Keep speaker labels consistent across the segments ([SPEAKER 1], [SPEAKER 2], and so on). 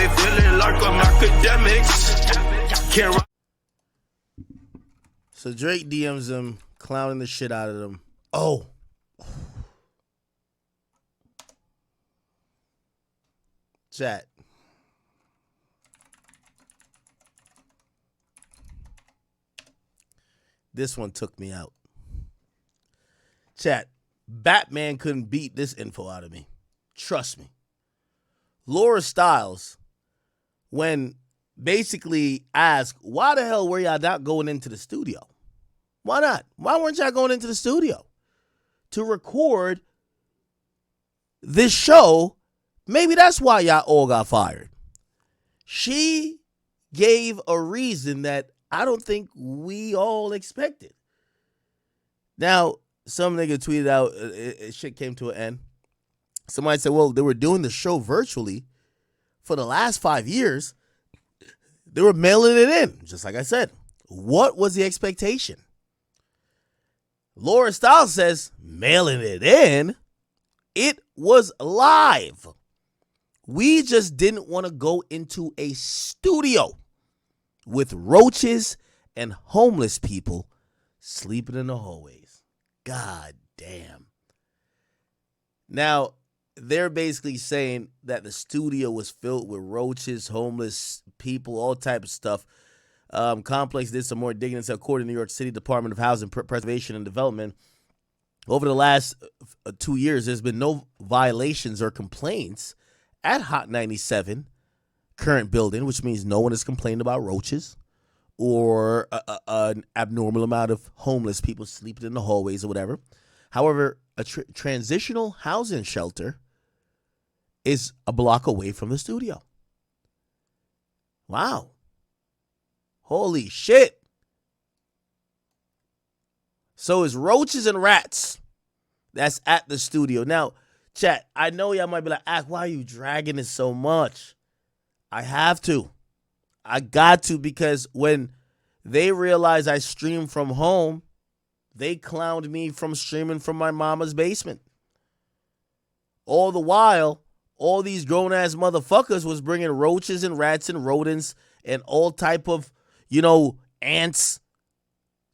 [SPEAKER 1] me feeling like I'm Akademiks. Can't.
[SPEAKER 2] So Drake DMs him, clowning the shit out of them. Oh. Chat. This one took me out. Chat. Batman couldn't beat this info out of me. Trust me. Laura Stylez, when basically asked, why the hell were y'all not going into the studio? Why not? Why weren't y'all going into the studio to record this show? Maybe that's why y'all all got fired. She gave a reason that I don't think we all expected. Now, some nigga tweeted out, shit came to an end. Somebody said, well, they were doing the show virtually for the last 5 years. They were mailing it in, just like I said. What was the expectation? Laura Stylez says, mailing it in, it was live. We just didn't want to go into a studio with roaches and homeless people sleeping in the hallways. God damn. Now, they're basically saying that the studio was filled with roaches, homeless people, all type of stuff. Complex did some more digging. According to the New York City Department of Housing Preservation and Development, over the last 2 years, there's been no violations or complaints at HOT97 current building, which means no one has complained about roaches or an abnormal amount of homeless people sleeping in the hallways or whatever. However, a transitional housing shelter is a block away from the studio. Wow. Holy shit. So it's roaches and rats that's at the studio. Now, chat, I know y'all might be like, why are you dragging it so much? I have to. I got to, because when they realized I stream from home, they clowned me from streaming from my mama's basement. All the while, all these grown-ass motherfuckers was bringing roaches and rats and rodents and all type of, ants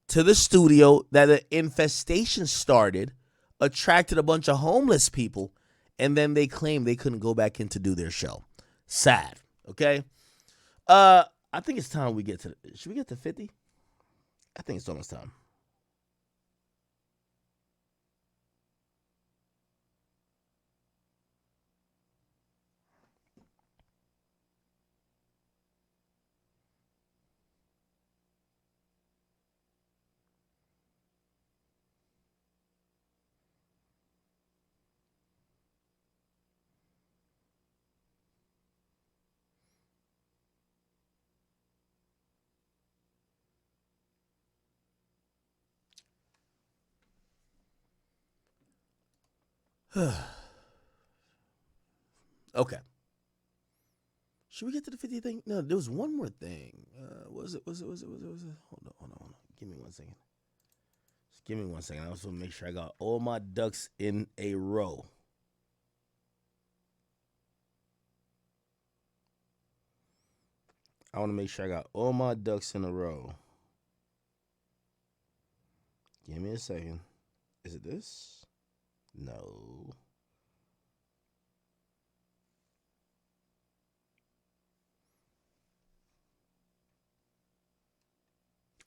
[SPEAKER 2] to the studio that an infestation started, attracted a bunch of homeless people, and then they claimed they couldn't go back in to do their show. Sad, okay? I think it's time we get to, should we get to 50? I think it's almost time. Okay. Should we get to the 50 thing? No, there was one more thing. Was it? Hold on. Give me 1 second. Just give me 1 second. I also want to make sure I got all my ducks in a row. I want to make sure I got all my ducks in a row. Give me a second. Is it this? No.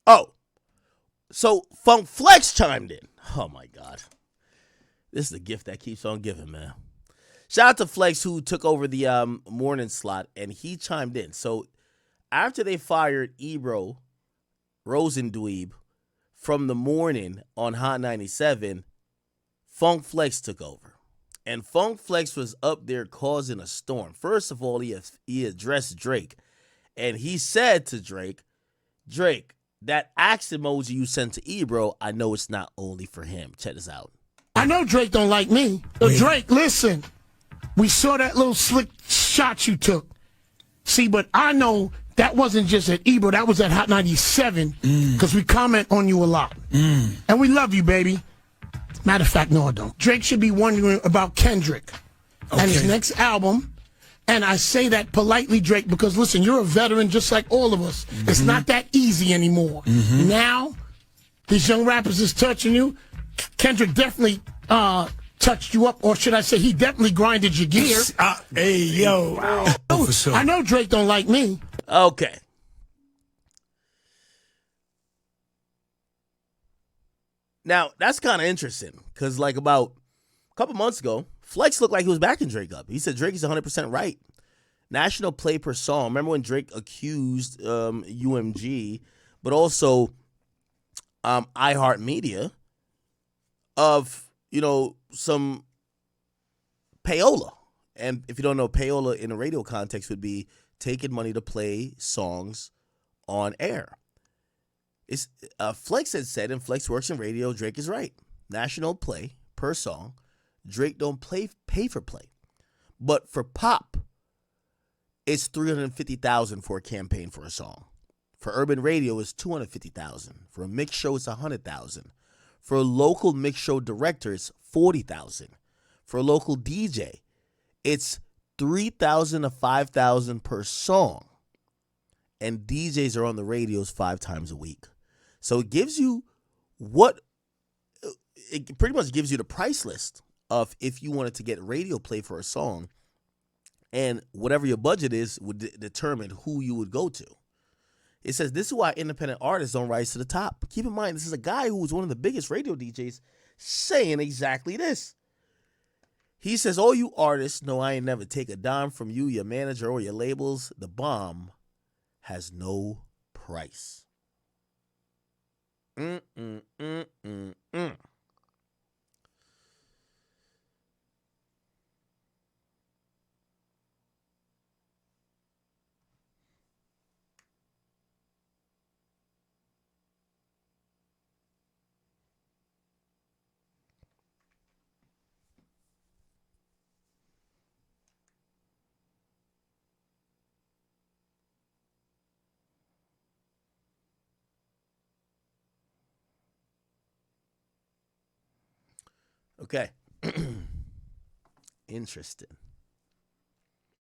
[SPEAKER 2] Oh, so Funk Flex chimed in. Oh, my God. This is the gift that keeps on giving, man. Shout out to Flex, who took over the morning slot, and he chimed in. So after they fired Ebro Rosendweeb from the morning on Hot 97, Funk Flex took over. And Funk Flex was up there causing a storm. First of all, he addressed Drake. And he said to Drake, that axe emoji you sent to Ebro, I know it's not only for him. Check this out.
[SPEAKER 3] I know Drake don't like me. But Drake, listen. We saw that little slick shot you took. See, but I know that wasn't just at Ebro. That was at Hot 97. Because we comment on you a lot. And we love you, baby. Matter of fact, no, I don't. Drake should be wondering about Kendrick and his next album And I say that politely, Drake, because listen, you're a veteran just like all of us. Mm-hmm. It's not that easy anymore. Mm-hmm. Now, these young rappers is touching you. Kendrick definitely touched you up, or should I say he definitely grinded your gear.
[SPEAKER 4] Hey, yo.
[SPEAKER 3] Wow.
[SPEAKER 4] Oh, for sure.
[SPEAKER 3] I know Drake don't like me.
[SPEAKER 2] Okay. Now, that's kind of interesting because, like, about a couple months ago, Flex looked like he was backing Drake up. He said Drake is 100% right. National play per song. Remember when Drake accused UMG, but also iHeartMedia of, some payola. And if you don't know, payola in a radio context would be taking money to play songs on air. It's Flex had said, and Flex works in radio, Drake is right. National play per song. Drake don't pay for play. But for pop, it's $350,000 for a campaign for a song. For urban radio, it's $250,000. For a mix show, it's $100,000. For a local mix show director, it's $40,000. For a local DJ, it's $3,000 to $5,000 per song. And DJs are on the radios 5 times a week. So it gives you it pretty much gives you the price list of if you wanted to get radio play for a song, and whatever your budget is would determine who you would go to. It says this is why independent artists don't rise to the top. Keep in mind, this is a guy who was one of the biggest radio DJs saying exactly this. He says, all you artists know I ain't never take a dime from you, your manager, or your labels. The bomb has no price. Okay. Interesting.